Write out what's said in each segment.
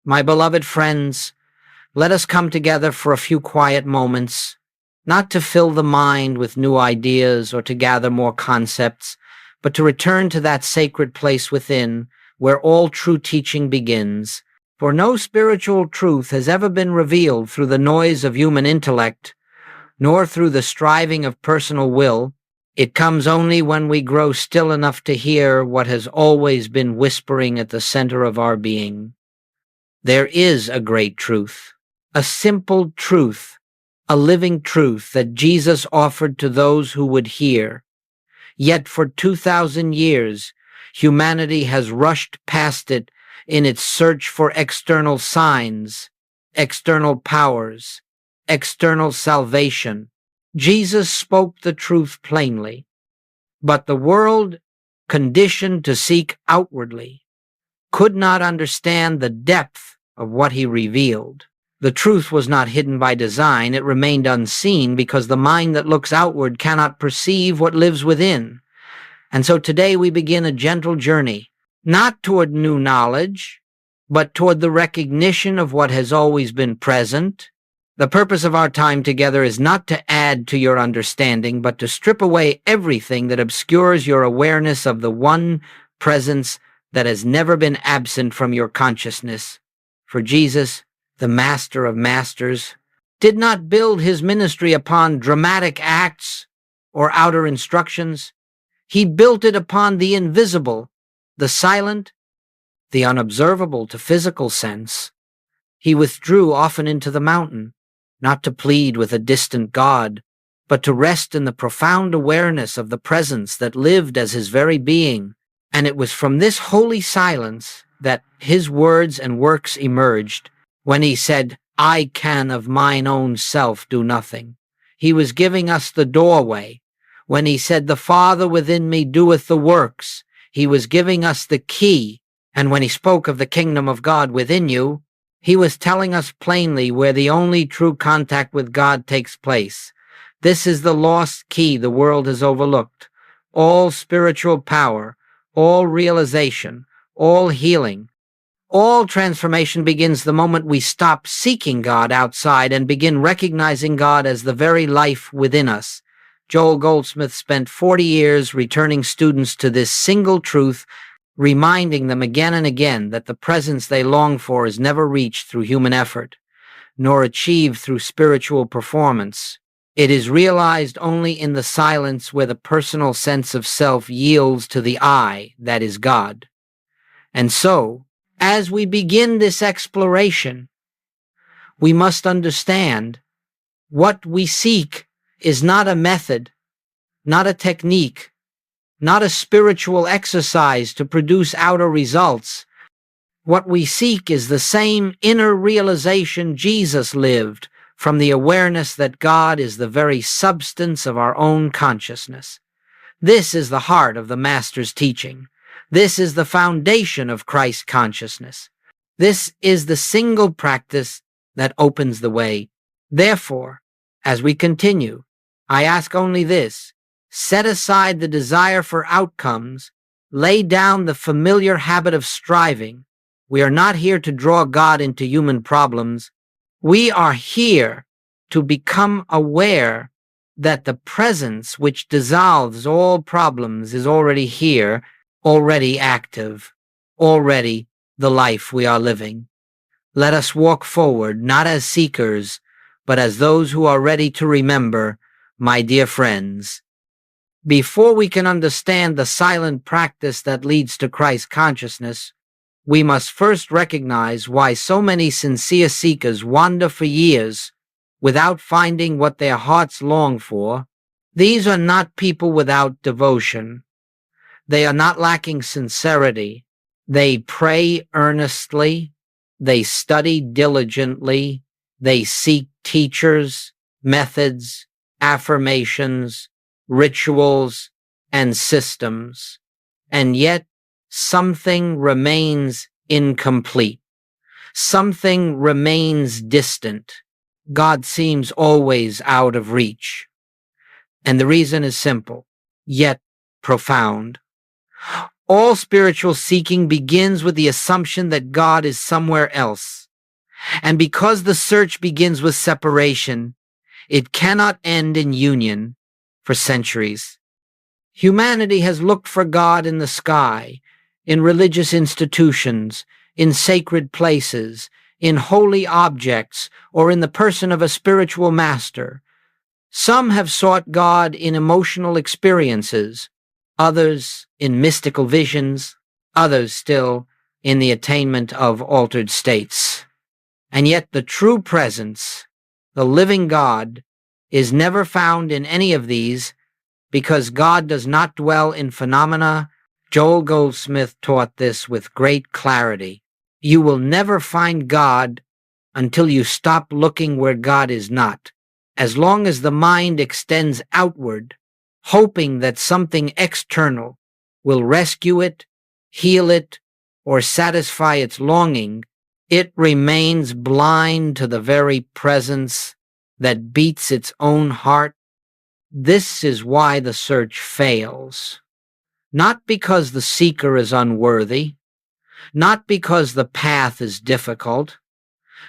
My beloved friends, let us come together for a few quiet moments, not to fill the mind with new ideas or to gather more concepts, but to return to that sacred place within where all true teaching begins. For no spiritual truth has ever been revealed through the noise of human intellect, nor through the striving of personal will. It comes only when we grow still enough to hear what has always been whispering at the center of our being. There is a great truth, a simple truth, a living truth that Jesus offered to those who would hear. Yet for 2,000 years, humanity has rushed past it in its search for external signs, external powers, external salvation. Jesus spoke the truth plainly, but the world, conditioned to seek outwardly, could not understand the depth of what he revealed. The truth was not hidden by design, it remained unseen because the mind that looks outward cannot perceive what lives within. And so today we begin a gentle journey, not toward new knowledge, but toward the recognition of what has always been present. The purpose of our time together is not to add to your understanding, but to strip away everything that obscures your awareness of the one presence that has never been absent from your consciousness. For Jesus, the Master of Masters, did not build his ministry upon dramatic acts or outer instructions. He built it upon the invisible, the silent, the unobservable to physical sense. He withdrew often into the mountain, not to plead with a distant God, but to rest in the profound awareness of the presence that lived as his very being. And it was from this holy silence that his words and works emerged. When he said, "I can of mine own self do nothing," he was giving us the doorway. When he said, "The Father within me doeth the works," he was giving us the key. And when he spoke of the kingdom of God within you, he was telling us plainly where the only true contact with God takes place. This is the lost key the world has overlooked. All spiritual power, all realization, all healing, all transformation begins the moment we stop seeking God outside and begin recognizing God as the very life within us. Joel Goldsmith spent 40 years returning students to this single truth, reminding them again and again that the presence they long for is never reached through human effort, nor achieved through spiritual performance. It is realized only in the silence where the personal sense of self yields to the I that is God. And so, as we begin this exploration, we must understand what we seek is not a method, not a technique, not a spiritual exercise to produce outer results. What we seek is the same inner realization Jesus lived, from the awareness that God is the very substance of our own consciousness. This is the heart of the Master's teaching. This is the foundation of Christ's consciousness. This is the single practice that opens the way. Therefore, as we continue, I ask only this: set aside the desire for outcomes, lay down the familiar habit of striving. We are not here to draw God into human problems. We are here to become aware that the presence which dissolves all problems is already here, already active, already the life we are living. Let us walk forward, not as seekers, but as those who are ready to remember, my dear friends. Before we can understand the silent practice that leads to Christ consciousness, we must first recognize why so many sincere seekers wander for years without finding what their hearts long for. These are not people without devotion. They are not lacking sincerity. They pray earnestly. They study diligently. They seek teachers, methods, affirmations, rituals, and systems. And yet, something remains incomplete. Something remains distant. God seems always out of reach. And the reason is simple, yet profound. All spiritual seeking begins with the assumption that God is somewhere else. And because the search begins with separation, it cannot end in union for centuries. Humanity has looked for God in the sky, in religious institutions, in sacred places, in holy objects, or in the person of a spiritual master. Some have sought God in emotional experiences, others in mystical visions, others still in the attainment of altered states. And yet the true presence, the living God, is never found in any of these because God does not dwell in phenomena. Joel Goldsmith taught this with great clarity. You will never find God until you stop looking where God is not. As long as the mind extends outward, hoping that something external will rescue it, heal it, or satisfy its longing, it remains blind to the very presence that beats its own heart. This is why the search fails. Not because the seeker is unworthy, not because the path is difficult,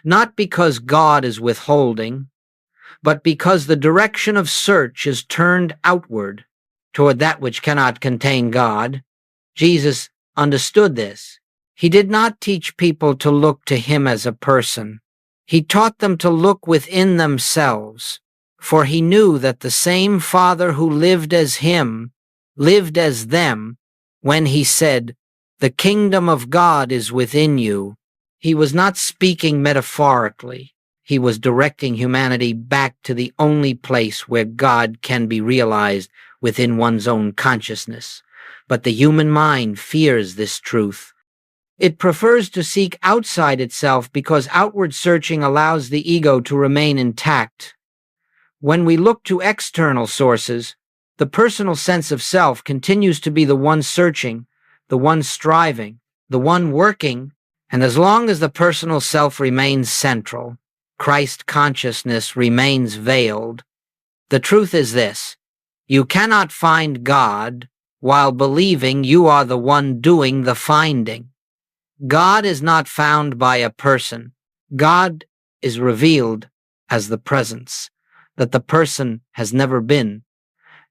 not because God is withholding, but because the direction of search is turned outward toward that which cannot contain God. Jesus understood this. He did not teach people to look to him as a person. He taught them to look within themselves, for he knew that the same Father who lived as him lived as them when he said, "The kingdom of God is within you." He was not speaking metaphorically. He was directing humanity back to the only place where God can be realized within one's own consciousness. But the human mind fears this truth. It prefers to seek outside itself because outward searching allows the ego to remain intact. When we look to external sources, the personal sense of self continues to be the one searching, the one striving, the one working, and as long as the personal self remains central, Christ consciousness remains veiled. The truth is this: you cannot find God while believing you are the one doing the finding. God is not found by a person. God is revealed as the presence that the person has never been.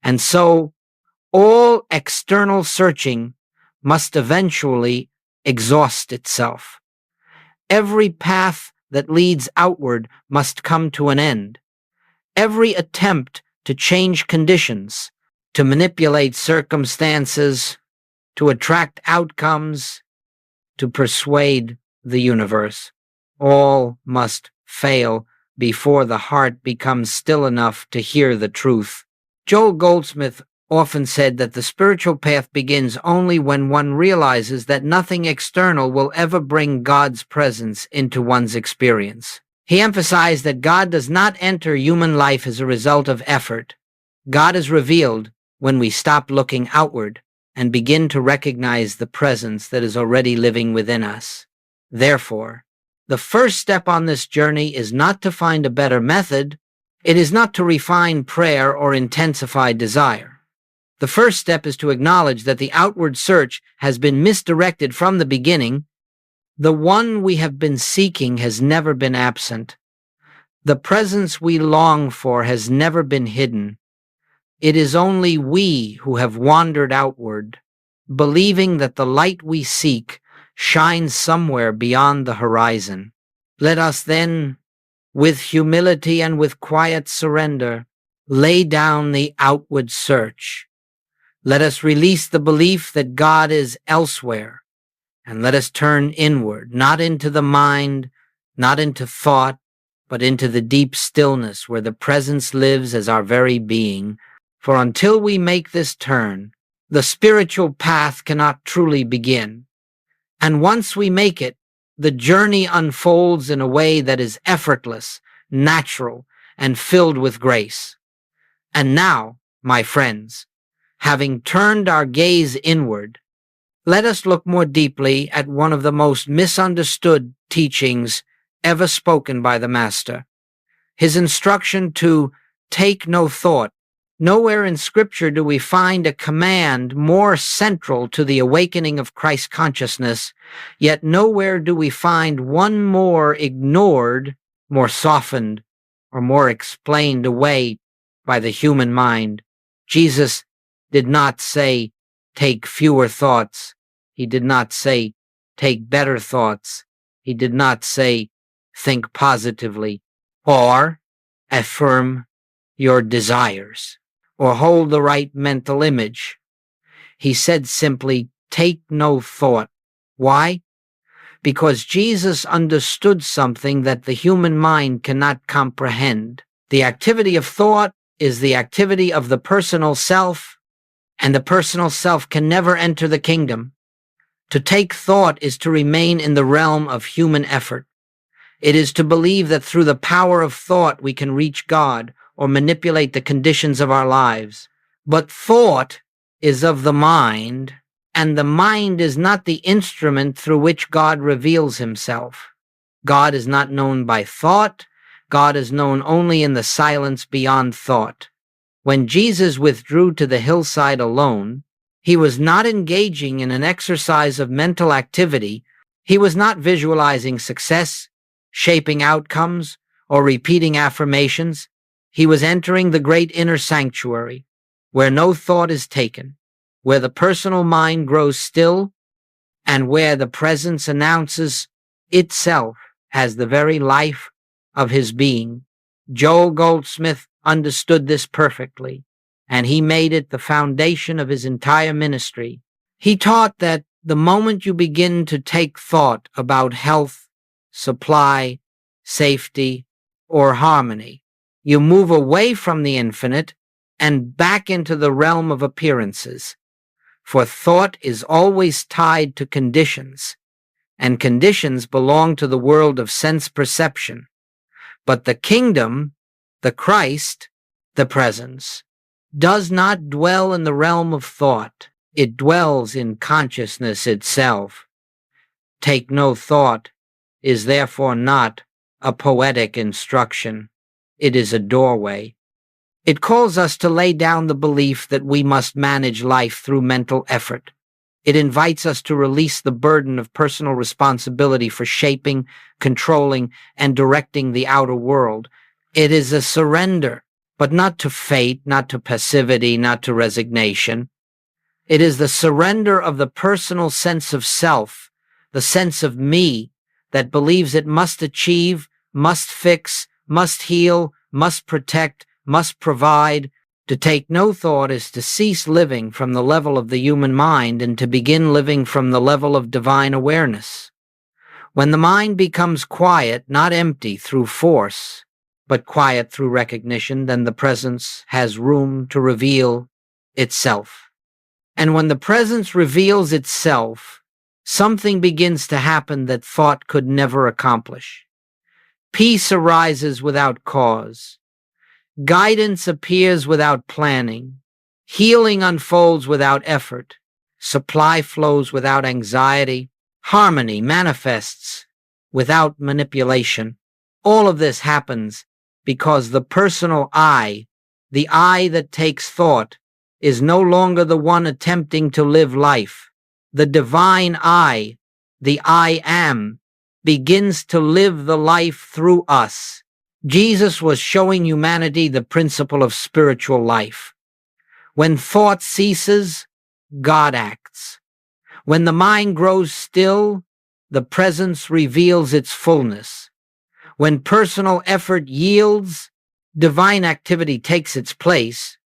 And so all external searching must eventually exhaust itself. Every path that leads outward must come to an end. Every attempt to change conditions, to manipulate circumstances, to attract outcomes, to persuade the universe, all must fail before the heart becomes still enough to hear the truth. Joel Goldsmith often said that the spiritual path begins only when one realizes that nothing external will ever bring God's presence into one's experience. He emphasized that God does not enter human life as a result of effort. God is revealed when we stop looking outward and begin to recognize the presence that is already living within us. Therefore, the first step on this journey is not to find a better method. It is not to refine prayer or intensify desire. The first step is to acknowledge that the outward search has been misdirected from the beginning. The one we have been seeking has never been absent. The presence we long for has never been hidden. It is only we who have wandered outward, believing that the light we seek shines somewhere beyond the horizon. Let us then, with humility and with quiet surrender, lay down the outward search. Let us release the belief that God is elsewhere, and let us turn inward, not into the mind, not into thought, but into the deep stillness where the presence lives as our very being. For until we make this turn, the spiritual path cannot truly begin. And once we make it, the journey unfolds in a way that is effortless, natural, and filled with grace. And now, my friends, having turned our gaze inward, let us look more deeply at one of the most misunderstood teachings ever spoken by the Master. His instruction to take no thought Nowhere in Scripture do we find a command more central to the awakening of Christ consciousness, yet nowhere do we find one more ignored, more softened, or more explained away by the human mind. Jesus did not say, take fewer thoughts. He did not say, take better thoughts. He did not say, think positively, or affirm your desires, or hold the right mental image. He said simply, take no thought. Why? Because Jesus understood something that the human mind cannot comprehend. The activity of thought is the activity of the personal self, and the personal self can never enter the kingdom. To take thought is to remain in the realm of human effort. It is to believe that through the power of thought we can reach God or manipulate the conditions of our lives. But thought is of the mind, and the mind is not the instrument through which God reveals himself. God is not known by thought. God is known only in the silence beyond thought. When Jesus withdrew to the hillside alone, he was not engaging in an exercise of mental activity. He was not visualizing success, shaping outcomes, or repeating affirmations. He was entering the great inner sanctuary, where no thought is taken, where the personal mind grows still, and where the presence announces itself as the very life of his being. Joel Goldsmith understood this perfectly, and he made it the foundation of his entire ministry. He taught that the moment you begin to take thought about health, supply, safety, or harmony, you move away from the infinite and back into the realm of appearances. For thought is always tied to conditions, and conditions belong to the world of sense perception. But the kingdom, the Christ, the presence, does not dwell in the realm of thought. It dwells in consciousness itself. Take no thought is therefore not a poetic instruction. It is a doorway. It calls us to lay down the belief that we must manage life through mental effort. It invites us to release the burden of personal responsibility for shaping, controlling, and directing the outer world. It is a surrender, but not to fate, not to passivity, not to resignation. It is the surrender of the personal sense of self, the sense of me, that believes it must achieve, must fix, must heal, must protect, must provide. To take no thought is to cease living from the level of the human mind and to begin living from the level of divine awareness. When the mind becomes quiet, not empty through force, but quiet through recognition, then the presence has room to reveal itself. And when the presence reveals itself, something begins to happen that thought could never accomplish. Peace arises without cause. Guidance appears without planning. Healing unfolds without effort. Supply flows without anxiety. Harmony manifests without manipulation. All of this happens because the personal I, the I that takes thought, is no longer the one attempting to live life. The divine I, the I am, begins to live the life through us. Jesus was showing humanity the principle of spiritual life. When thought ceases, God acts. When the mind grows still, the presence reveals its fullness. When personal effort yields, divine activity takes its place.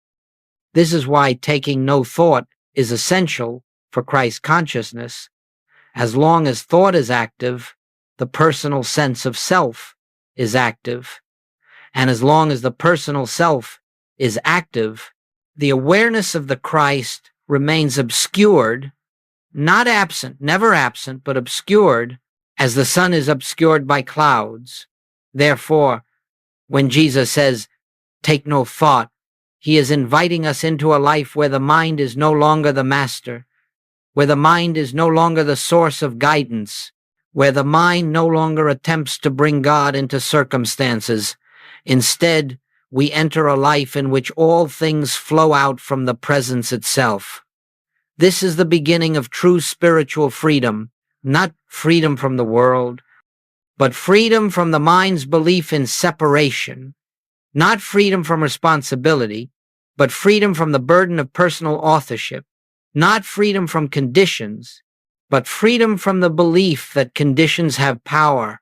This is why taking no thought is essential for Christ consciousness. As long as thought is active, the personal sense of self is active. And as long as the personal self is active, the awareness of the Christ remains obscured, not absent, never absent, but obscured, as the sun is obscured by clouds. Therefore, when Jesus says, take no thought, he is inviting us into a life where the mind is no longer the master, where the mind is no longer the source of guidance, where the mind no longer attempts to bring God into circumstances. Instead, we enter a life in which all things flow out from the presence itself. This is the beginning of true spiritual freedom, not freedom from the world, but freedom from the mind's belief in separation, not freedom from responsibility, but freedom from the burden of personal authorship, not freedom from conditions, but freedom from the belief that conditions have power.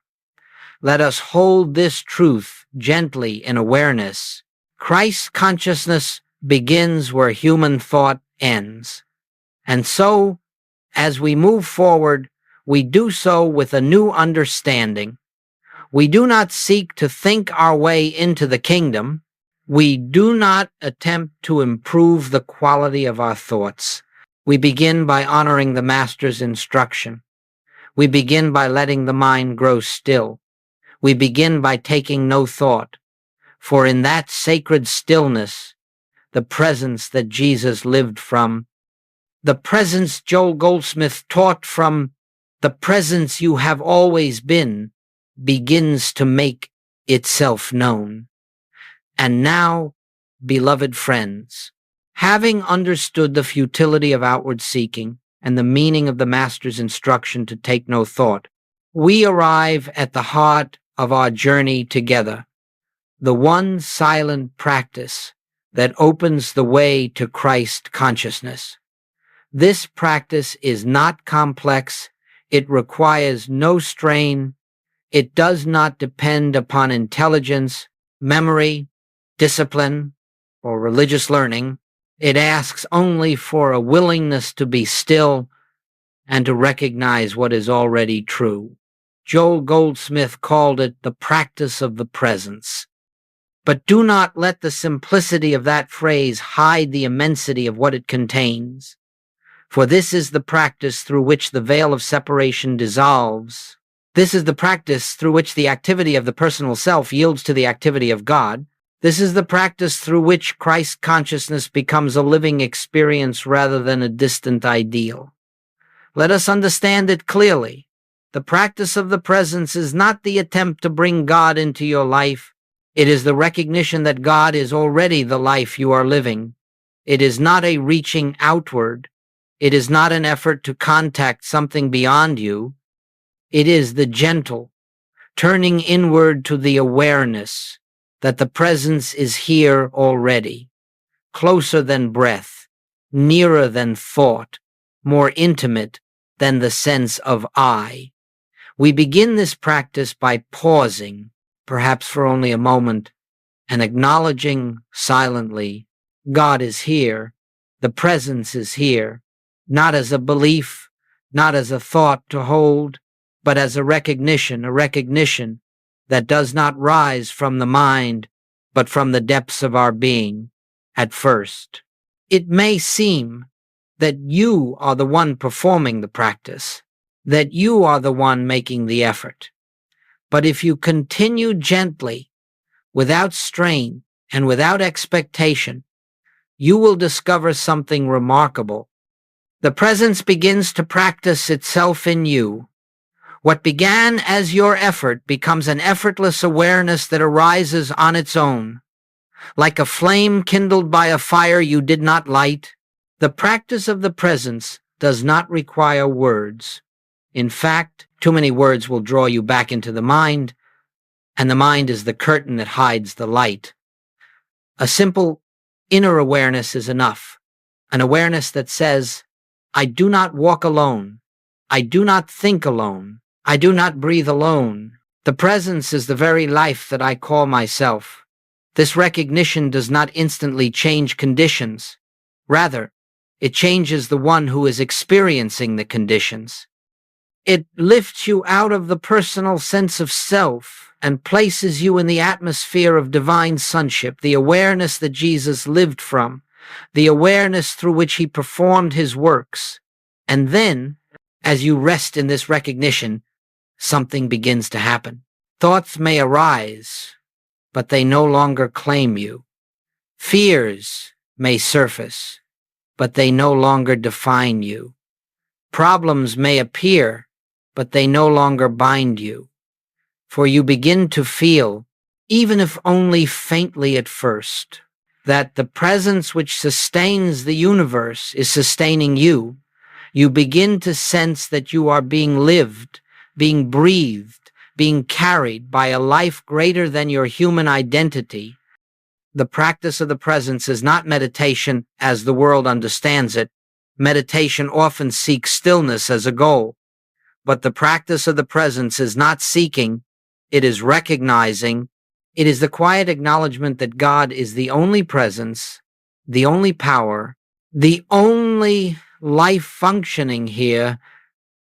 Let us hold this truth gently in awareness. Christ's consciousness begins where human thought ends. And so, as we move forward, we do so with a new understanding. We do not seek to think our way into the kingdom. We do not attempt to improve the quality of our thoughts. We begin by honoring the Master's instruction. We begin by letting the mind grow still. We begin by taking no thought. For in that sacred stillness, the presence that Jesus lived from, the presence Joel Goldsmith taught from, the presence you have always been, begins to make itself known. And now, beloved friends, having understood the futility of outward seeking and the meaning of the Master's instruction to take no thought, we arrive at the heart of our journey together, the one silent practice that opens the way to Christ consciousness. This practice is not complex. It requires no strain. It does not depend upon intelligence, memory, discipline, or religious learning. It asks only for a willingness to be still and to recognize what is already true. Joel Goldsmith called it the practice of the presence. But do not let the simplicity of that phrase hide the immensity of what it contains. For this is the practice through which the veil of separation dissolves. This is the practice through which the activity of the personal self yields to the activity of God. This is the practice through which Christ consciousness becomes a living experience rather than a distant ideal. Let us understand it clearly. The practice of the presence is not the attempt to bring God into your life. It is the recognition that God is already the life you are living. It is not a reaching outward. It is not an effort to contact something beyond you. It is the gentle, turning inward to the awareness that the presence is here already, closer than breath, nearer than thought, more intimate than the sense of I. We begin this practice by pausing, perhaps for only a moment, and acknowledging silently, God is here, the presence is here, not as a belief, not as a thought to hold, but as a recognition that does not rise from the mind, but from the depths of our being at first. It may seem that you are the one performing the practice, that you are the one making the effort. But if you continue gently, without strain and without expectation, you will discover something remarkable. The presence begins to practice itself in you. What began as your effort becomes an effortless awareness that arises on its own. Like a flame kindled by a fire you did not light, the practice of the presence does not require words. In fact, too many words will draw you back into the mind, and the mind is the curtain that hides the light. A simple inner awareness is enough, an awareness that says, I do not walk alone. I do not think alone. I do not breathe alone. The presence is the very life that I call myself. This recognition does not instantly change conditions. Rather, it changes the one who is experiencing the conditions. It lifts you out of the personal sense of self and places you in the atmosphere of divine sonship, the awareness that Jesus lived from, the awareness through which he performed his works. And then, as you rest in this recognition, something begins to happen. Thoughts may arise, but they no longer claim you. Fears may surface, but they no longer define you. Problems may appear, but they no longer bind you. For you begin to feel even if only faintly at first, that the presence which sustains the universe is sustaining you, you begin to sense that you are being lived, being breathed, being carried by a life greater than your human identity. The practice of the presence is not meditation as the world understands it. Meditation often seeks stillness as a goal. But the practice of the presence is not seeking, it is recognizing. It is the quiet acknowledgement that God is the only presence, the only power, the only life functioning here.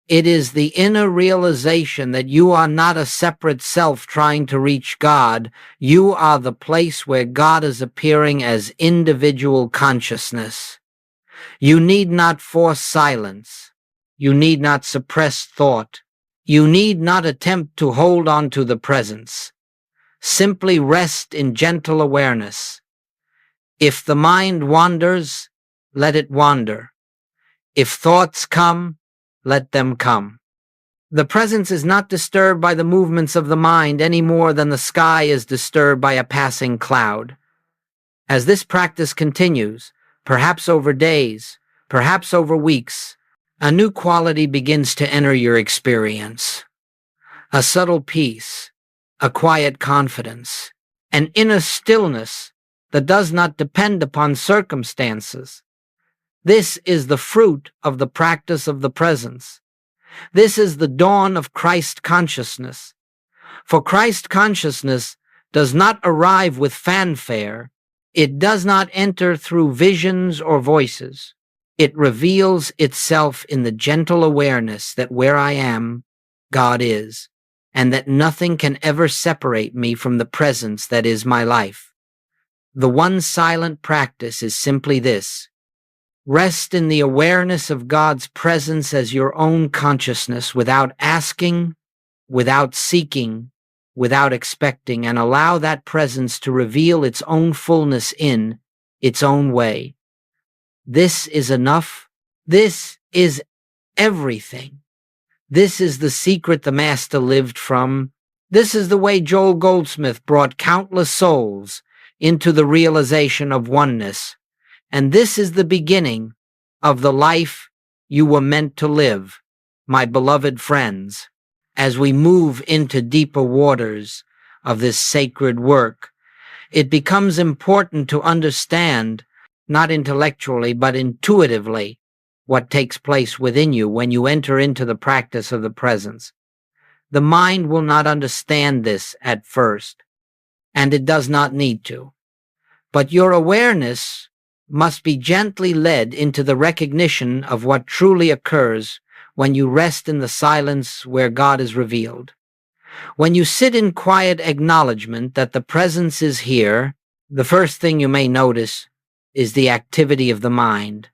It is the inner realization that you are not a separate self trying to reach God. You are the place where God is appearing as individual consciousness. You need not force silence. You need not suppress thought. You need not attempt to hold on to the presence. Simply rest in gentle awareness. If the mind wanders, let it wander. If thoughts come, let them come. The presence is not disturbed by the movements of the mind any more than the sky is disturbed by a passing cloud. As this practice continues, perhaps over days, perhaps over weeks, a new quality begins to enter your experience. A subtle peace, a quiet confidence, an inner stillness that does not depend upon circumstances. This is the fruit of the practice of the presence. This is the dawn of Christ consciousness. For Christ consciousness does not arrive with fanfare. It does not enter through visions or voices. It reveals itself in the gentle awareness that where I am, God is, and that nothing can ever separate me from the presence that is my life. The one silent practice is simply this: rest in the awareness of God's presence as your own consciousness without asking, without seeking, without expecting, and allow that presence to reveal its own fullness in its own way. This is enough. This is everything. This is the secret the Master lived from. This is the way Joel Goldsmith brought countless souls into the realization of oneness. And this is the beginning of the life you were meant to live, my beloved friends. As we move into deeper waters of this sacred work, it becomes important to understand, not intellectually but intuitively, what takes place within you when you enter into the practice of the presence. The mind will not understand this at first, and it does not need to. But your awareness must be gently led into the recognition of what truly occurs when you rest in the silence where God is revealed. When you sit in quiet acknowledgement that the presence is here, the first thing you may notice is the activity of the mind.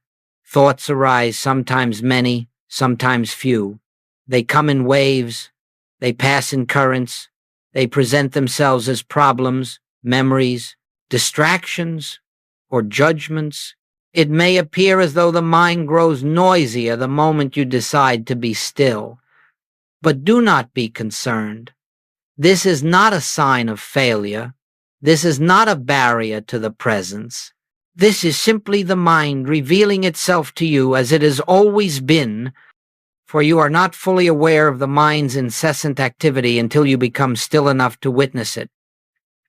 Thoughts arise, sometimes many, sometimes few. They come in waves, they pass in currents, they present themselves as problems, memories, distractions, or judgments. It may appear as though the mind grows noisier the moment you decide to be still. But do not be concerned. This is not a sign of failure. This is not a barrier to the presence. This is simply the mind revealing itself to you as it has always been, for you are not fully aware of the mind's incessant activity until you become still enough to witness it.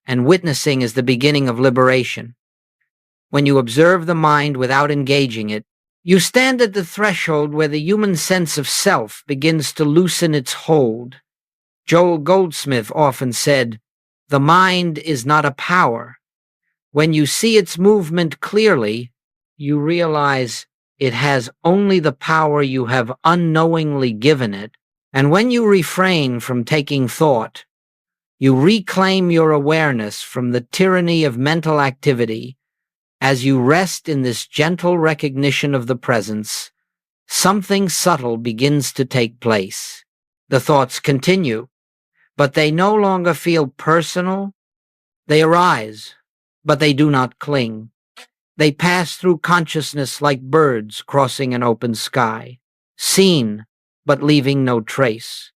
And witnessing is the beginning of liberation. When you observe the mind without engaging it, you stand at the threshold where the human sense of self begins to loosen its hold. Joel Goldsmith often said, "The mind is not a power. When you see its movement clearly, you realize it has only the power you have unknowingly given it. And when you refrain from taking thought, you reclaim your awareness from the tyranny of mental activity. As you rest in this gentle recognition of the presence, something subtle begins to take place. The thoughts continue, but they no longer feel personal. They arise, but they do not cling. They pass through consciousness like birds crossing an open sky, seen, but leaving no trace.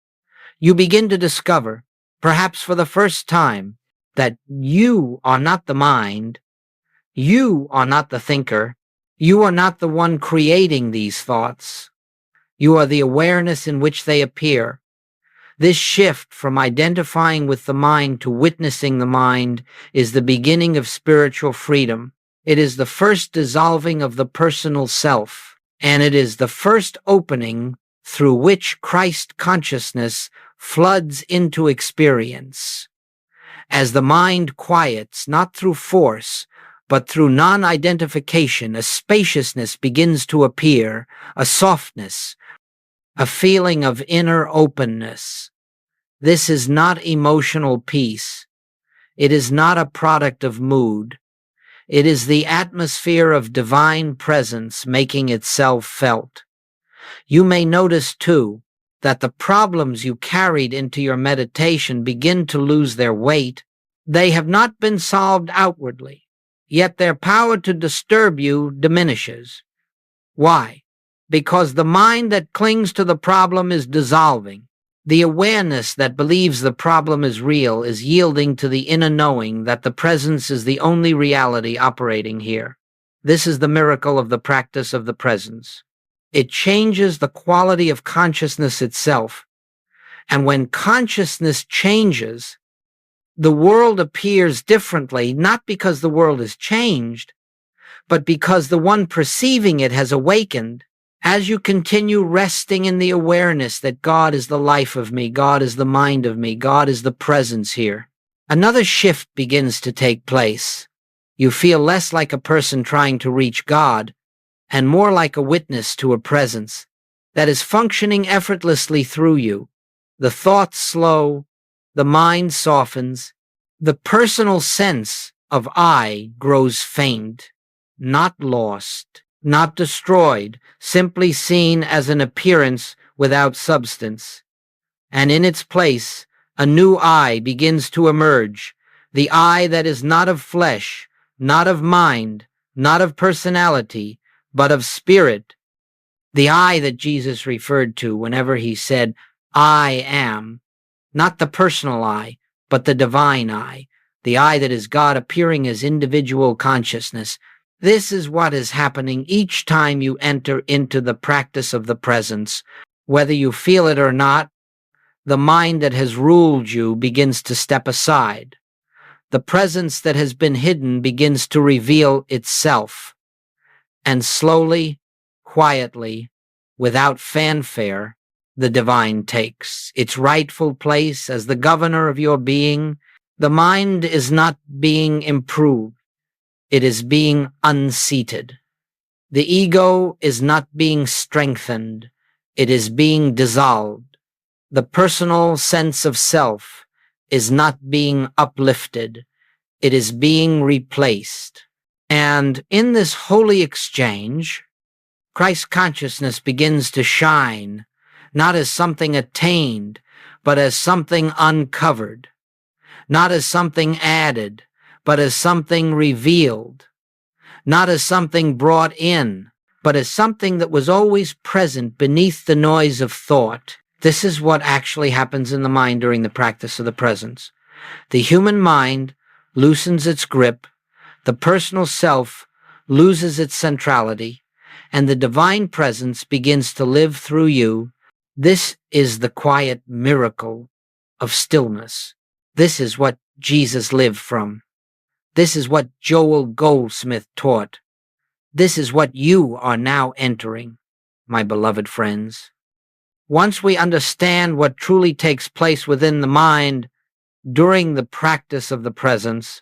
You begin to discover, perhaps for the first time, that you are not the mind, you are not the thinker, you are not the one creating these thoughts. You are the awareness in which they appear. This shift from identifying with the mind to witnessing the mind is the beginning of spiritual freedom. It is the first dissolving of the personal self, and it is the first opening through which Christ consciousness floods into experience. As the mind quiets, not through force, but through non-identification, a spaciousness begins to appear, a softness, a feeling of inner openness. This is not emotional peace. It is not a product of mood. It is the atmosphere of divine presence making itself felt. You may notice, too, that the problems you carried into your meditation begin to lose their weight. They have not been solved outwardly, yet their power to disturb you diminishes. Why? Because the mind that clings to the problem is dissolving. The awareness that believes the problem is real is yielding to the inner knowing that the presence is the only reality operating here. This is the miracle of the practice of the presence. It changes the quality of consciousness itself. And when consciousness changes, the world appears differently, not because the world has changed, but because the one perceiving it has awakened. As you continue resting in the awareness that God is the life of me, God is the mind of me, God is the presence here, another shift begins to take place. You feel less like a person trying to reach God, and more like a witness to a presence that is functioning effortlessly through you. The thoughts slow, the mind softens, the personal sense of I grows faint, not lost, not destroyed, simply seen as an appearance without substance. And in its place, a new I begins to emerge, the I that is not of flesh, not of mind, not of personality, but of spirit. The I that Jesus referred to whenever he said, I am, not the personal I, but the divine I, the I that is God appearing as individual consciousness. This is what is happening each time you enter into the practice of the presence. Whether you feel it or not, the mind that has ruled you begins to step aside. The presence that has been hidden begins to reveal itself. And slowly, quietly, without fanfare, the divine takes its rightful place as the governor of your being. The mind is not being improved. It is being unseated. The ego is not being strengthened. It is being dissolved. The personal sense of self is not being uplifted. It is being replaced. And in this holy exchange, Christ consciousness begins to shine, not as something attained, but as something uncovered, not as something added, but as something revealed, not as something brought in, but as something that was always present beneath the noise of thought. This is what actually happens in the mind during the practice of the presence. The human mind loosens its grip, the personal self loses its centrality, and the divine presence begins to live through you. This is the quiet miracle of stillness. This is what Jesus lived from. This is what Joel Goldsmith taught. This is what you are now entering, my beloved friends. Once we understand what truly takes place within the mind during the practice of the presence,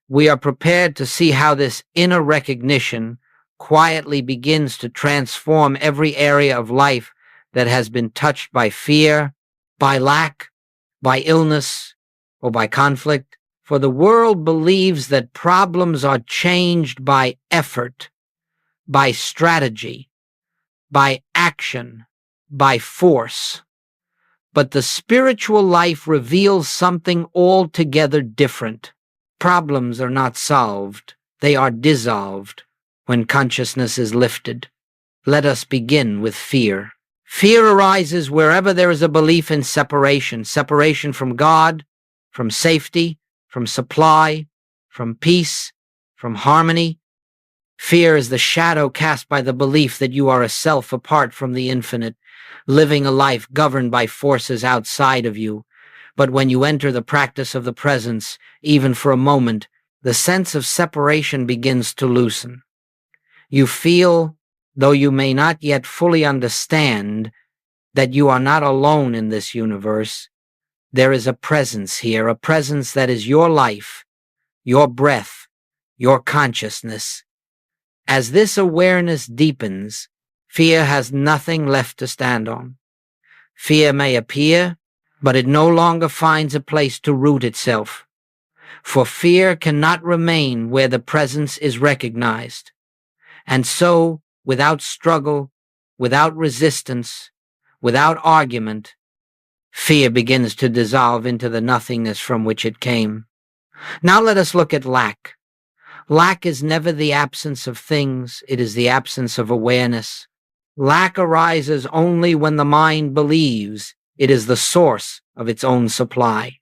we are prepared to see how this inner recognition quietly begins to transform every area of life that has been touched by fear, by lack, by illness, or by conflict. For the world believes that problems are changed by effort, by strategy, by action, by force. But the spiritual life reveals something altogether different. Problems are not solved, they are dissolved when consciousness is lifted. Let us begin with fear. Fear arises wherever there is a belief in separation, separation from God, from safety, from supply, from peace, from harmony. Fear is the shadow cast by the belief that you are a self apart from the infinite, living a life governed by forces outside of you. But when you enter the practice of the presence, even for a moment, the sense of separation begins to loosen. You feel, though you may not yet fully understand, that you are not alone in this universe. There is a presence here, a presence that is your life, your breath, your consciousness. As this awareness deepens, fear has nothing left to stand on. Fear may appear, but it no longer finds a place to root itself. For fear cannot remain where the presence is recognized. And so, without struggle, without resistance, without argument, fear begins to dissolve into the nothingness from which it came. Now let us look at lack. Lack is never the absence of things, it is the absence of awareness. Lack arises only when the mind believes it is the source of its own supply.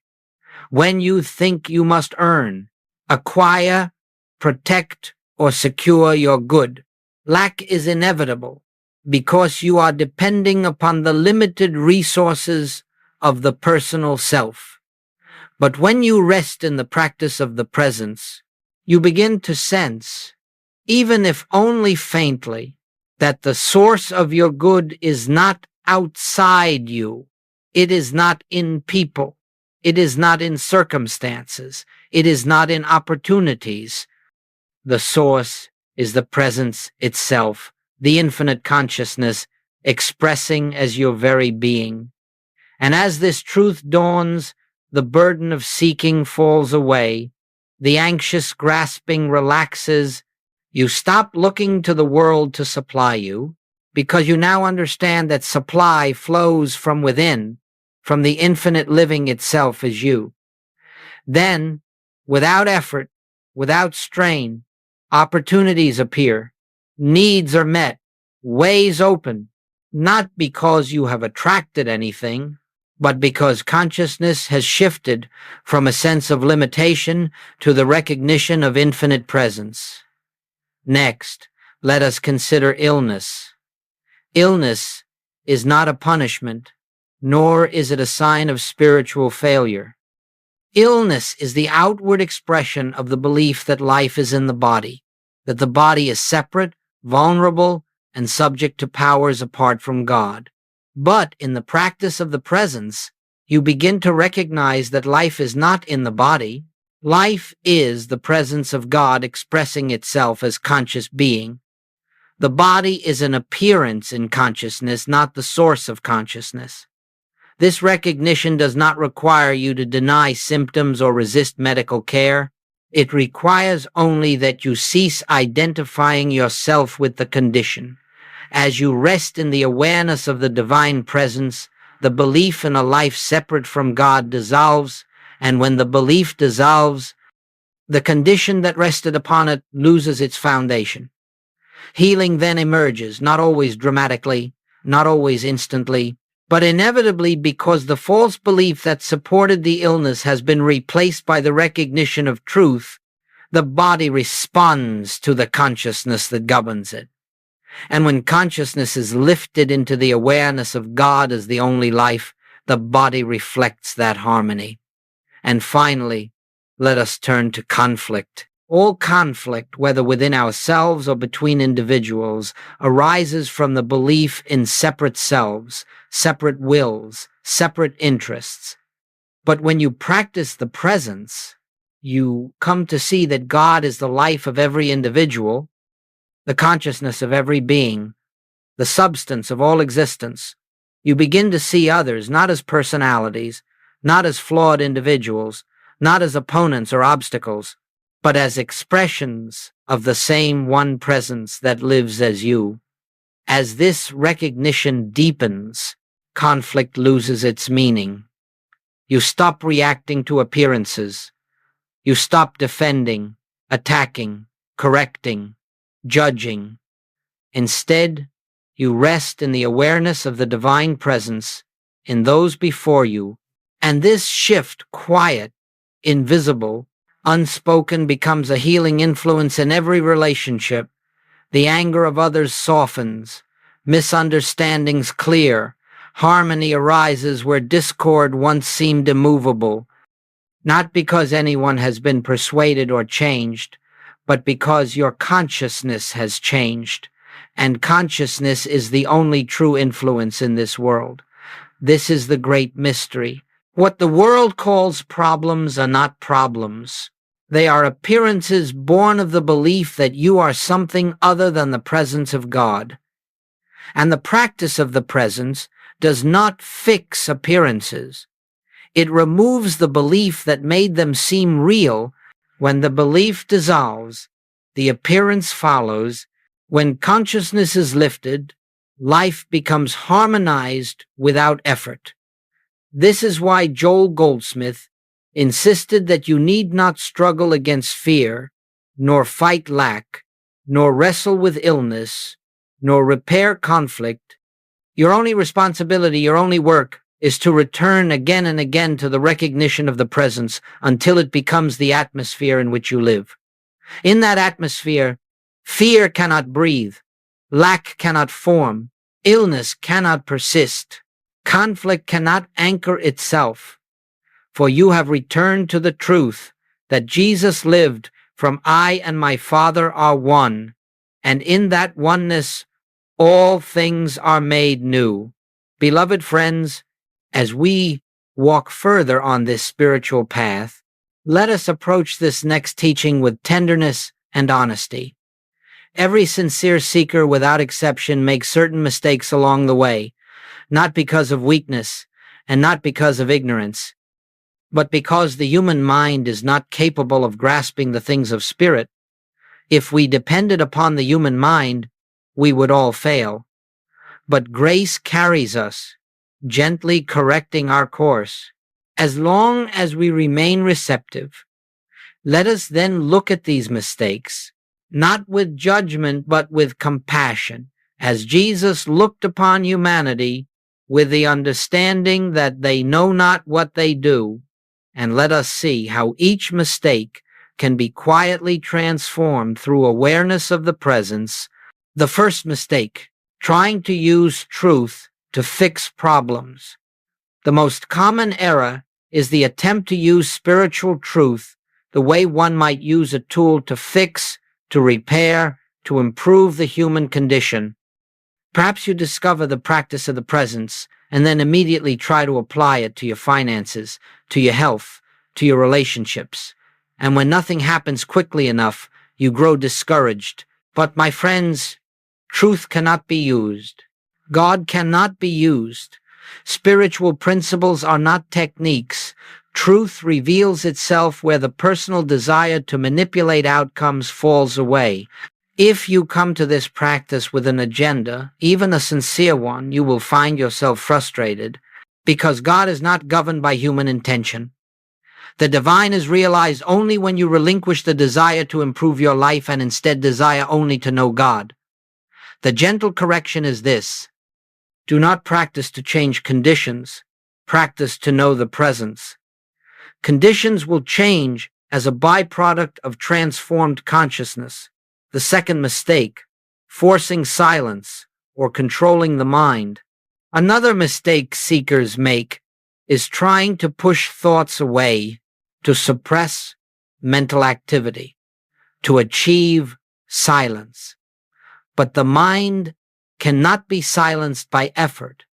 When you think you must earn, acquire, protect, or secure your good, lack is inevitable because you are depending upon the limited resources of the personal self. But when you rest in the practice of the presence, you begin to sense, even if only faintly, that the source of your good is not outside you. It is not in people. It is not in circumstances. It is not in opportunities. The source is the presence itself, the infinite consciousness expressing as your very being. And as this truth dawns, the burden of seeking falls away, the anxious grasping relaxes, you stop looking to the world to supply you, because you now understand that supply flows from within, from the infinite living itself as you. Then, without effort, without strain, opportunities appear, needs are met, ways open, not because you have attracted anything, but because consciousness has shifted from a sense of limitation to the recognition of infinite presence. Next, let us consider illness. Illness is not a punishment, nor is it a sign of spiritual failure. Illness is the outward expression of the belief that life is in the body, that the body is separate, vulnerable, and subject to powers apart from God. But in the practice of the presence, you begin to recognize that life is not in the body. Life is the presence of God expressing itself as conscious being. The body is an appearance in consciousness, not the source of consciousness. This recognition does not require you to deny symptoms or resist medical care. It requires only that you cease identifying yourself with the condition. As you rest in the awareness of the divine presence, the belief in a life separate from God dissolves, and when the belief dissolves, the condition that rested upon it loses its foundation. Healing then emerges, not always dramatically, not always instantly, but inevitably because the false belief that supported the illness has been replaced by the recognition of truth. The body responds to the consciousness that governs it. And when consciousness is lifted into the awareness of God as the only life, the body reflects that harmony. And finally, let us turn to conflict. All conflict, whether within ourselves or between individuals, arises from the belief in separate selves, separate wills, separate interests. But when you practice the presence, you come to see that God is the life of every individual, the consciousness of every being, the substance of all existence. You begin to see others not as personalities, not as flawed individuals, not as opponents or obstacles, but as expressions of the same one presence that lives as you. As this recognition deepens, conflict loses its meaning. You stop reacting to appearances. You stop defending, attacking, correcting, judging. Instead, you rest in the awareness of the divine presence in those before you, and this shift, quiet invisible, unspoken, becomes a healing influence in every relationship. The anger of others softens, misunderstandings clear, harmony arises where discord once seemed immovable, not because anyone has been persuaded or changed, but because your consciousness has changed, and consciousness is the only true influence in this world. This is the great mystery. What the world calls problems are not problems. They are appearances born of the belief that you are something other than the presence of God. And the practice of the presence does not fix appearances. It removes the belief that made them seem real. When the belief dissolves, the appearance follows. When consciousness is lifted, life becomes harmonized without effort. This is why Joel Goldsmith insisted that you need not struggle against fear, nor fight lack, nor wrestle with illness, nor repair conflict. Your only responsibility, your only work, is to return again and again to the recognition of the presence until it becomes the atmosphere in which you live. In that atmosphere, fear cannot breathe, lack cannot form, illness cannot persist, conflict cannot anchor itself. For you have returned to the truth that Jesus lived from I and my Father are one, and in that oneness all things are made new. Beloved friends, as we walk further on this spiritual path, let us approach this next teaching with tenderness and honesty. Every sincere seeker, without exception, makes certain mistakes along the way, not because of weakness and not because of ignorance, but because the human mind is not capable of grasping the things of spirit. If we depended upon the human mind, we would all fail. But grace carries us, gently correcting our course. As long as we remain receptive, let us then look at these mistakes, not with judgment but with compassion, as Jesus looked upon humanity with the understanding that they know not what they do, and let us see how each mistake can be quietly transformed through awareness of the presence. The first mistake, trying to use truth to fix problems. The most common error is the attempt to use spiritual truth the way one might use a tool to fix, to repair, to improve the human condition. Perhaps you discover the practice of the presence and then immediately try to apply it to your finances, to your health, to your relationships. And when nothing happens quickly enough, you grow discouraged. But my friends, truth cannot be used. God cannot be used. Spiritual principles are not techniques. Truth reveals itself where the personal desire to manipulate outcomes falls away. If you come to this practice with an agenda, even a sincere one, you will find yourself frustrated, because God is not governed by human intention. The divine is realized only when you relinquish the desire to improve your life and instead desire only to know God. The gentle correction is this: do not practice to change conditions, practice to know the presence. Conditions will change as a byproduct of transformed consciousness. The second mistake, forcing silence or controlling the mind. Another mistake seekers make is trying to push thoughts away, to suppress mental activity, to achieve silence. But the mind cannot be silenced by effort.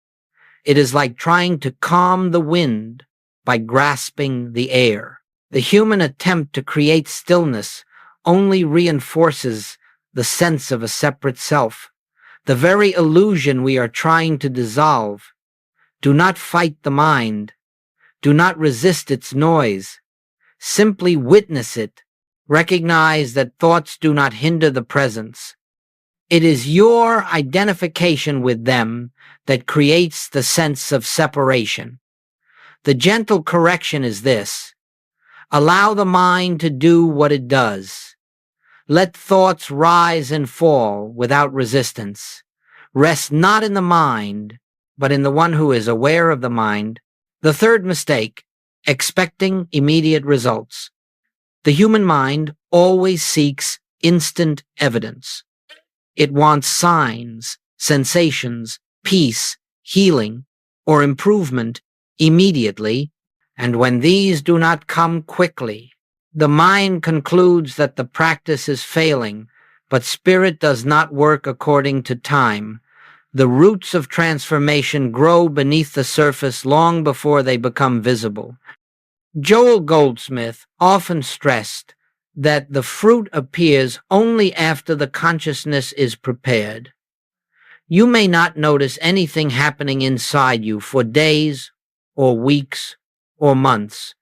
It is like trying to calm the wind by grasping the air. The human attempt to create stillness only reinforces the sense of a separate self, the very illusion we are trying to dissolve. Do not fight the mind. Do not resist its noise. Simply witness it. Recognize that thoughts do not hinder the presence. It is your identification with them that creates the sense of separation. The gentle correction is this: allow the mind to do what it does. Let thoughts rise and fall without resistance. Rest not in the mind, but in the one who is aware of the mind. The third mistake, expecting immediate results. The human mind always seeks instant evidence. It wants signs, sensations, peace, healing, or improvement immediately, and when these do not come quickly, the mind concludes that the practice is failing, but spirit does not work according to time. The roots of transformation grow beneath the surface long before they become visible. Joel Goldsmith often stressed that the fruit appears only after the consciousness is prepared. You may not notice anything happening inside you for days or weeks or months,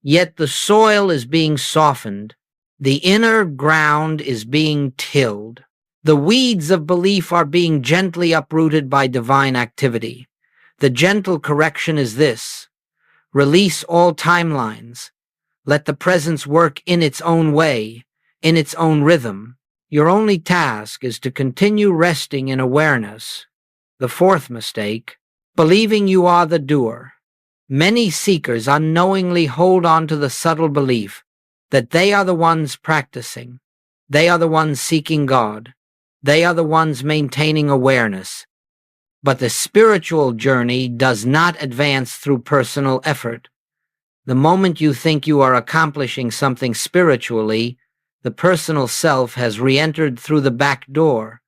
yet the soil is being softened, the inner ground is being tilled, the weeds of belief are being gently uprooted by divine activity. The gentle correction is this: release all timelines. Let the presence work in its own way, in its own rhythm. Your only task is to continue resting in awareness. The fourth mistake, believing you are the doer. Many seekers unknowingly hold on to the subtle belief that they are the ones practicing. They are the ones seeking God. They are the ones maintaining awareness. But the spiritual journey does not advance through personal effort. The moment you think you are accomplishing something spiritually, the personal self has re-entered through the back door.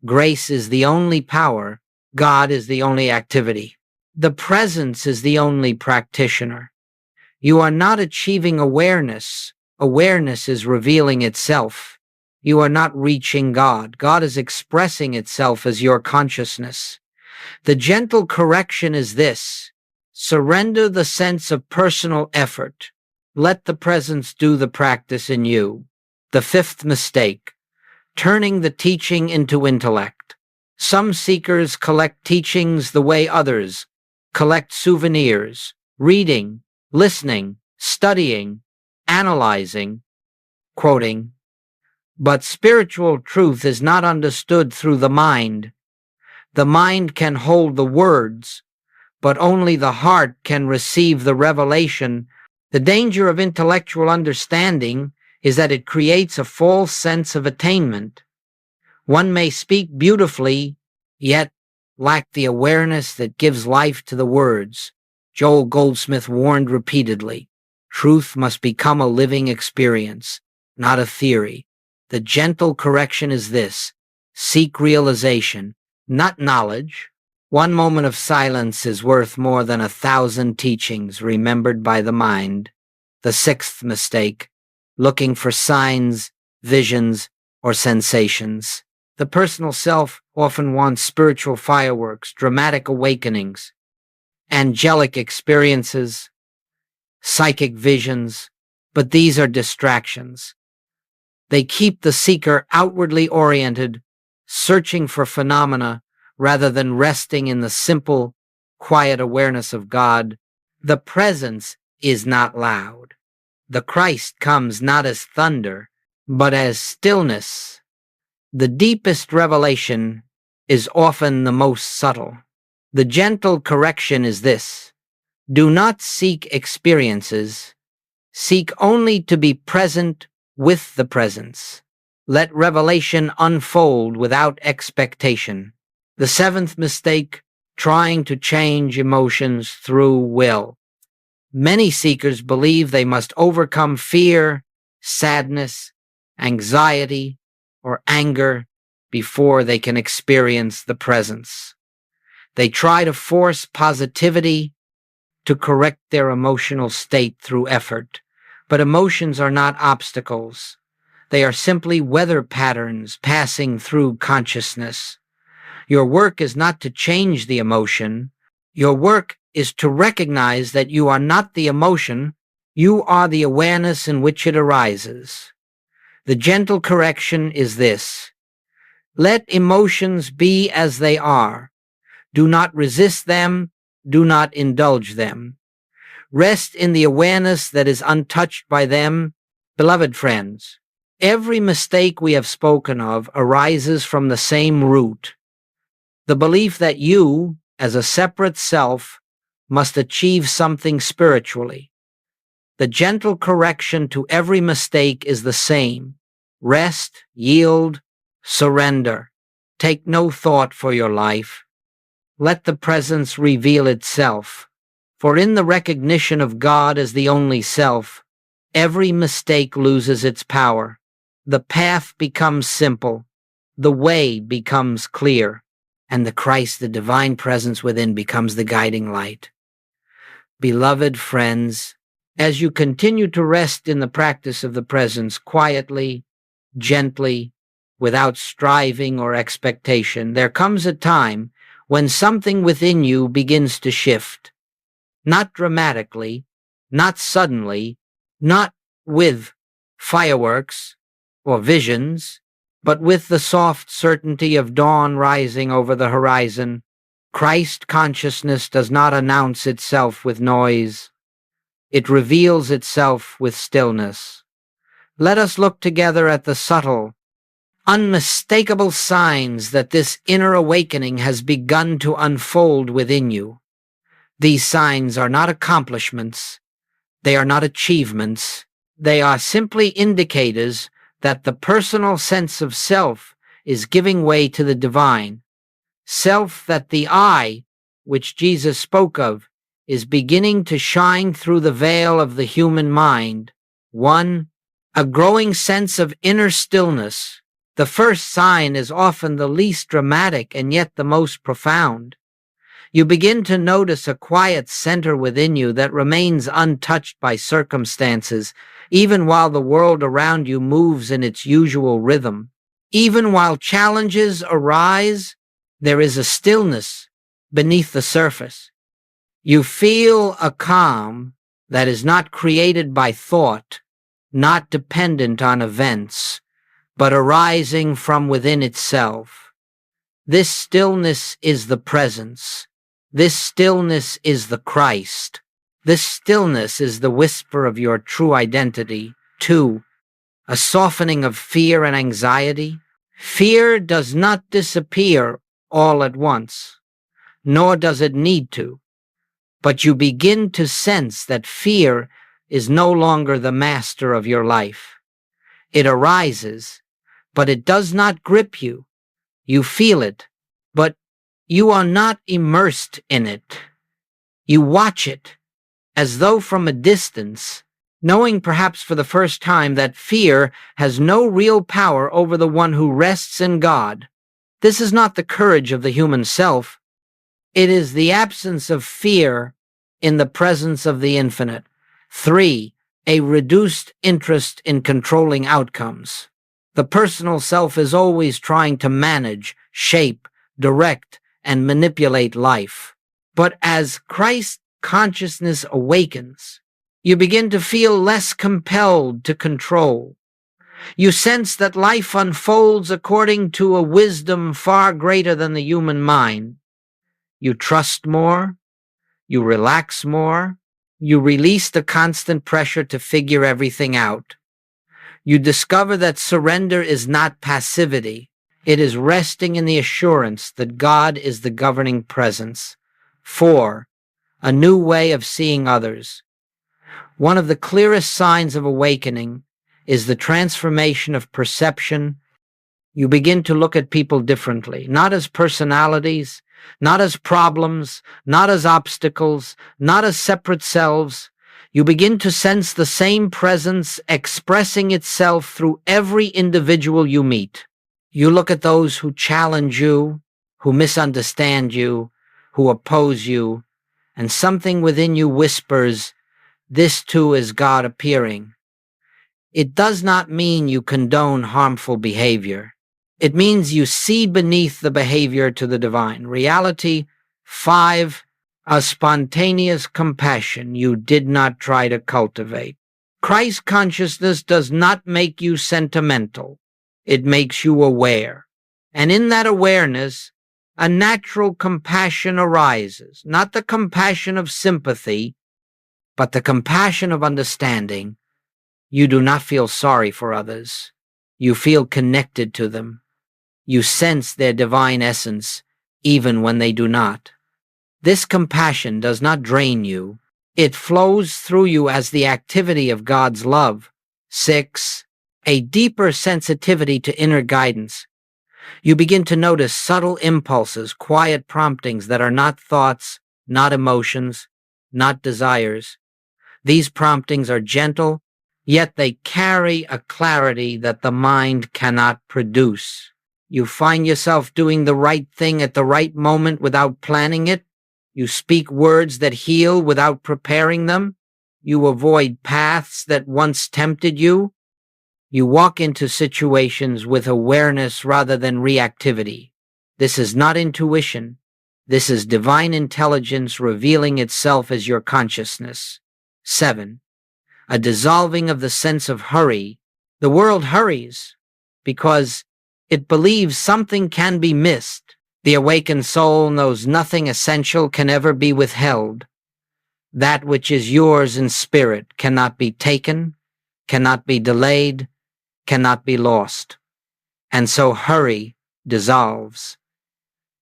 Grace is the only power. God is the only activity. The presence is the only practitioner. You are not achieving awareness. Awareness is revealing itself. You are not reaching God. God is expressing itself as your consciousness. The gentle correction is this: surrender the sense of personal effort. Let the presence do the practice in you. The fifth mistake, turning the teaching into intellect. Some seekers collect teachings the way others collect souvenirs, reading, listening, studying, analyzing, quoting. But spiritual truth is not understood through the mind. The mind can hold the words, but only the heart can receive the revelation. The danger of intellectual understanding is that it creates a false sense of attainment. One may speak beautifully, yet lack the awareness that gives life to the words. Joel Goldsmith warned repeatedly, truth must become a living experience, not a theory. The gentle correction is this: seek realization, not knowledge. One moment of silence is worth more than 1,000 teachings remembered by the mind. The sixth mistake, looking for signs, visions, or sensations. The personal self often wants spiritual fireworks, dramatic awakenings, angelic experiences, psychic visions, but these are distractions. They keep the seeker outwardly oriented, searching for phenomena rather than resting in the simple, quiet awareness of God. The presence is not loud. The Christ comes not as thunder, but as stillness. The deepest revelation is often the most subtle. The gentle correction is this: do not seek experiences. Seek only to be present with the presence. Let revelation unfold without expectation. The seventh mistake, trying to change emotions through will. Many seekers believe they must overcome fear, sadness, anxiety, or anger before they can experience the presence. They try to force positivity to correct their emotional state through effort, but emotions are not obstacles. They are simply weather patterns passing through consciousness. Your work is not to change the emotion. Your work is to recognize that you are not the emotion, you are the awareness in which it arises. The gentle correction is this: let emotions be as they are. Do not resist them, do not indulge them. Rest in the awareness that is untouched by them. Beloved friends, every mistake we have spoken of arises from the same root: the belief that you, as a separate self, must achieve something spiritually. The gentle correction to every mistake is the same. Rest, yield, surrender. Take no thought for your life. Let the presence reveal itself. For in the recognition of God as the only self, every mistake loses its power. The path becomes simple. The way becomes clear. And the Christ, the divine presence within, becomes the guiding light. Beloved friends, as you continue to rest in the practice of the presence quietly, gently, without striving or expectation, there comes a time when something within you begins to shift. Not dramatically, not suddenly, not with fireworks or visions, but with the soft certainty of dawn rising over the horizon. Christ consciousness does not announce itself with noise. It reveals itself with stillness. Let us look together at the subtle, unmistakable signs that this inner awakening has begun to unfold within you. These signs are not accomplishments. They are not achievements. They are simply indicators that the personal sense of self is giving way to the divine. Self that the I, which Jesus spoke of, is beginning to shine through the veil of the human mind. 1. A growing sense of inner stillness. The first sign is often the least dramatic and yet the most profound. You begin to notice a quiet center within you that remains untouched by circumstances, even while the world around you moves in its usual rhythm. Even while challenges arise, there is a stillness beneath the surface. You feel a calm that is not created by thought, not dependent on events, but arising from within itself. This stillness is the presence. This stillness is the Christ. This stillness is the whisper of your true identity. 2. A softening of fear and anxiety. Fear does not disappear all at once, nor does it need to. But you begin to sense that fear is no longer the master of your life. It arises, but it does not grip you. You feel it, but you are not immersed in it. You watch it, as though from a distance, knowing perhaps for the first time that fear has no real power over the one who rests in God. This is not the courage of the human self. It is the absence of fear in the presence of the infinite. 3. A reduced interest in controlling outcomes. The personal self is always trying to manage, shape, direct, and manipulate life. But as Christ consciousness awakens, you begin to feel less compelled to control. You sense that life unfolds according to a wisdom far greater than the human mind. You trust more, you relax more, you release the constant pressure to figure everything out. You discover that surrender is not passivity. It is resting in the assurance that God is the governing presence. 4. A new way of seeing others. One of the clearest signs of awakening is the transformation of perception. You begin to look at people differently, not as personalities, not as problems, not as obstacles, not as separate selves. You begin to sense the same presence expressing itself through every individual you meet. You look at those who challenge you, who misunderstand you, who oppose you, and something within you whispers, "This too is God appearing." It does not mean you condone harmful behavior. It means you see beneath the behavior to the divine. Reality. 5. A spontaneous compassion you did not try to cultivate. Christ consciousness does not make you sentimental. It makes you aware. And in that awareness, a natural compassion arises, not the compassion of sympathy, but the compassion of understanding. You do not feel sorry for others. You feel connected to them. You sense their divine essence, even when they do not. This compassion does not drain you. It flows through you as the activity of God's love. 6. A deeper sensitivity to inner guidance. You begin to notice subtle impulses, quiet promptings that are not thoughts, not emotions, not desires. These promptings are gentle, yet they carry a clarity that the mind cannot produce. You find yourself doing the right thing at the right moment without planning it. You speak words that heal without preparing them. You avoid paths that once tempted you. You walk into situations with awareness rather than reactivity. This is not intuition. This is divine intelligence revealing itself as your consciousness. 7. A dissolving of the sense of hurry. The world hurries because it believes something can be missed. The awakened soul knows nothing essential can ever be withheld. That which is yours in spirit cannot be taken, cannot be delayed, cannot be lost. And so hurry dissolves.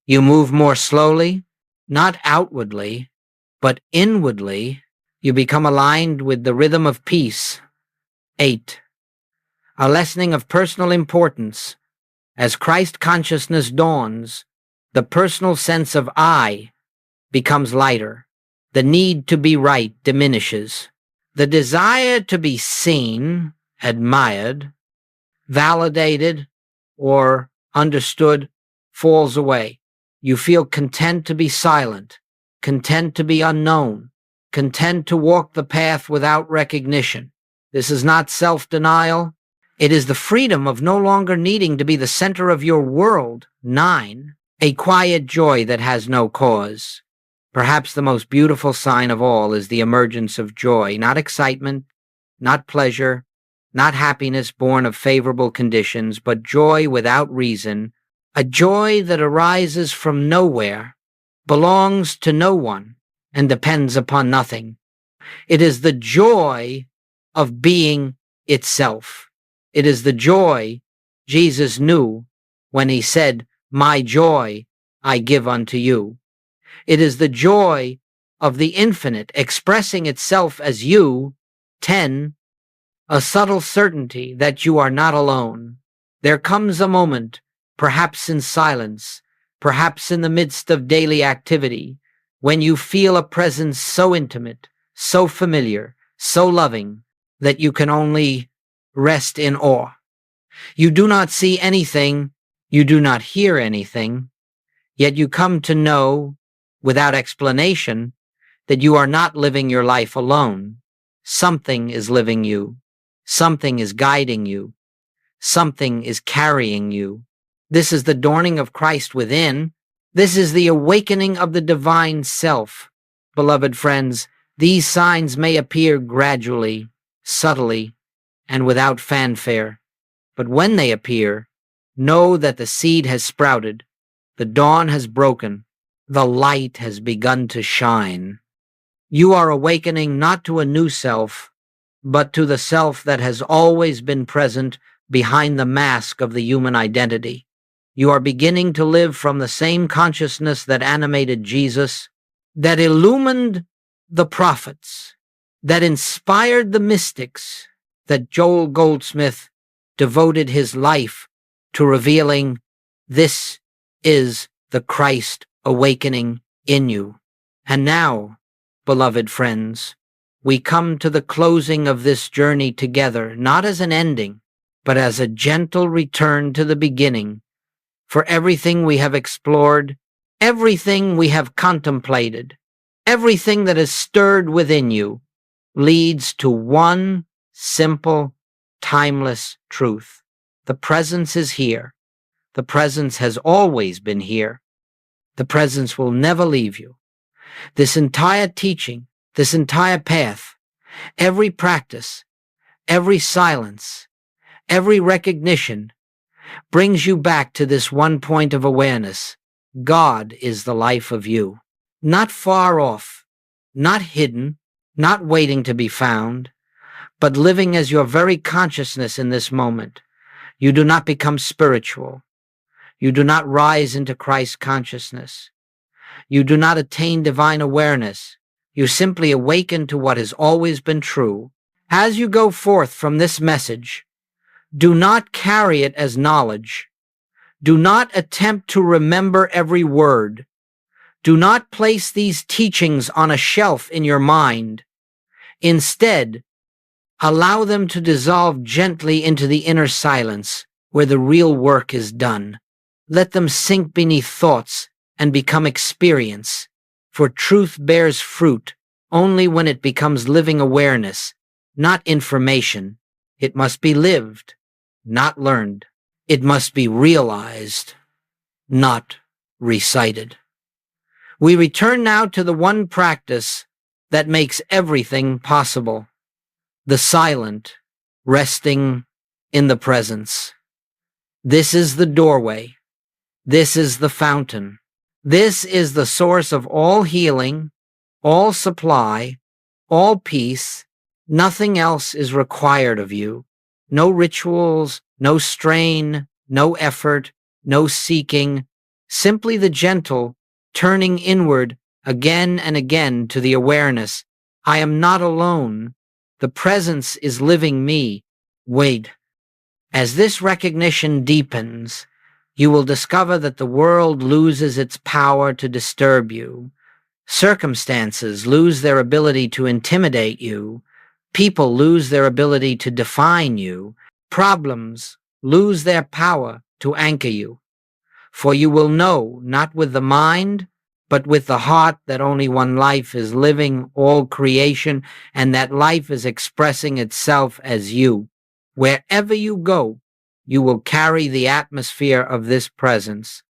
You move more slowly, not outwardly, but inwardly. You become aligned with the rhythm of peace. 8. A lessening of personal importance. As Christ consciousness dawns, the personal sense of I becomes lighter. The need to be right diminishes. The desire to be seen, admired, validated, or understood falls away. You feel content to be silent, content to be unknown, content to walk the path without recognition. This is not self-denial. It is the freedom of no longer needing to be the center of your world. 9. A quiet joy that has no cause. Perhaps the most beautiful sign of all is the emergence of joy, not excitement, not pleasure, not happiness born of favorable conditions, but joy without reason, a joy that arises from nowhere, belongs to no one, and depends upon nothing. It is the joy of being itself. It is the joy Jesus knew when he said, "My joy I give unto you." It is the joy of the infinite expressing itself as you. 10. A subtle certainty that you are not alone. There comes a moment, perhaps in silence, perhaps in the midst of daily activity, when you feel a presence so intimate, so familiar, so loving, that you can only rest in awe. You do not see anything, you do not hear anything, yet you come to know, without explanation, that you are not living your life alone. Something is living you. Something is guiding you. Something is carrying you. This is the dawning of Christ within. This is the awakening of the divine self. Beloved friends, these signs may appear gradually, subtly, and without fanfare. But when they appear, know that the seed has sprouted, the dawn has broken, the light has begun to shine. You are awakening not to a new self, but to the self that has always been present behind the mask of the human identity. You are beginning to live from the same consciousness that animated Jesus, that illumined the prophets, that inspired the mystics, that Joel Goldsmith devoted his life to revealing. This is the Christ awakening in you. And now, beloved friends, we come to the closing of this journey together, not as an ending, but as a gentle return to the beginning. For everything we have explored, everything we have contemplated, everything that has stirred within you leads to one simple, timeless truth. The presence is here. The presence has always been here. The presence will never leave you. This entire teaching, this entire path, every practice, every silence, every recognition brings you back to this one point of awareness. God is the life of you. Not far off, not hidden, not waiting to be found, but living as your very consciousness in this moment. You do not become spiritual. You do not rise into Christ consciousness. You do not attain divine awareness, You simply awaken to what has always been true. As you go forth from this message, do not carry it as knowledge. Do not attempt to remember every word. Do not place these teachings on a shelf in your mind. Instead, allow them to dissolve gently into the inner silence where the real work is done. Let them sink beneath thoughts and become experience, for truth bears fruit only when it becomes living awareness, not information. It must be lived, not learned. It must be realized, not recited. We return now to the one practice that makes everything possible, the silent, resting in the presence. This is the doorway. This is the fountain. This is the source of all healing, all supply, all peace. Nothing else is required of you. No rituals, no strain, no effort, no seeking. Simply the gentle turning inward again and again to the awareness, I am not alone. The presence is living me. Wait. As this recognition deepens, you will discover that the world loses its power to disturb you. Circumstances lose their ability to intimidate you. People lose their ability to define you. Problems lose their power to anchor you. For you will know, not with the mind, but with the heart, that only one life is living all creation, and that life is expressing itself as you. Wherever you go, you will carry the atmosphere of this presence.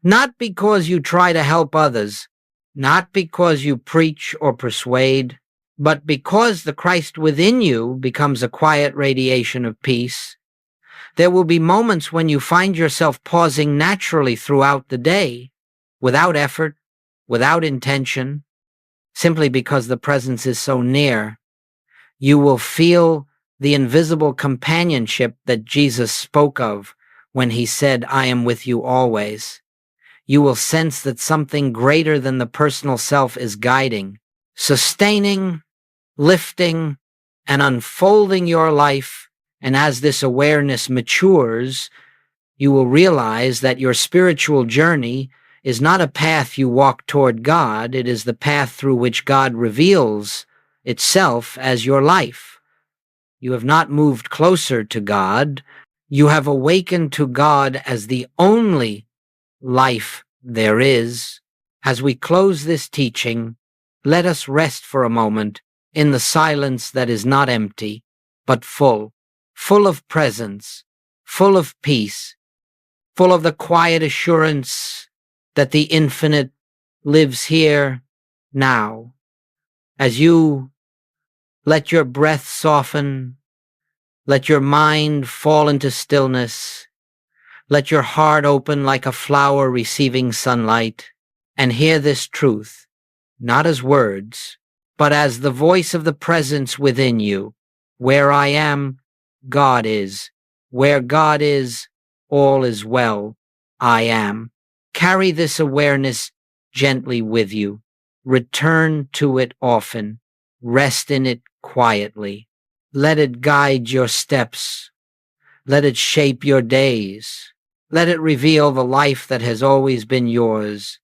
Not because you try to help others, not because you preach or persuade, but because the Christ within you becomes a quiet radiation of peace. There will be moments when you find yourself pausing naturally throughout the day, without effort, without intention, simply because the presence is so near. You will feel the invisible companionship that Jesus spoke of when he said, I am with you always. You will sense that something greater than the personal self is guiding, sustaining, lifting, and unfolding your life. And as this awareness matures, you will realize that your spiritual journey is not a path you walk toward God. It is the path through which God reveals itself as your life. You have not moved closer to God. You have awakened to God as the only life there is. As we close this teaching, let us rest for a moment in the silence that is not empty, but full of presence, full of peace, full of the quiet assurance that the infinite lives here now. As you let your breath soften, let your mind fall into stillness, let your heart open like a flower receiving sunlight, and hear this truth, not as words, but as the voice of the presence within you. Where I am, God is. Where God is, all is well. I am. Carry this awareness gently with you. Return to it often. Rest in it quietly. Let it guide your steps. Let it shape your days. Let it reveal the life that has always been yours.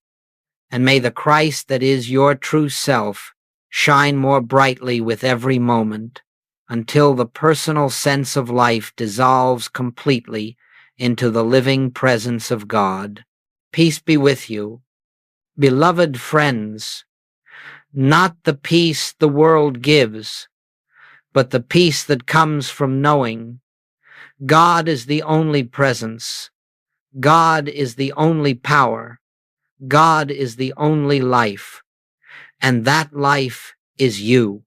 And may the Christ that is your true self shine more brightly with every moment, until the personal sense of life dissolves completely into the living presence of God. Peace be with you. Beloved friends, not the peace the world gives, but the peace that comes from knowing God is the only presence. God is the only power. God is the only life. And that life is you.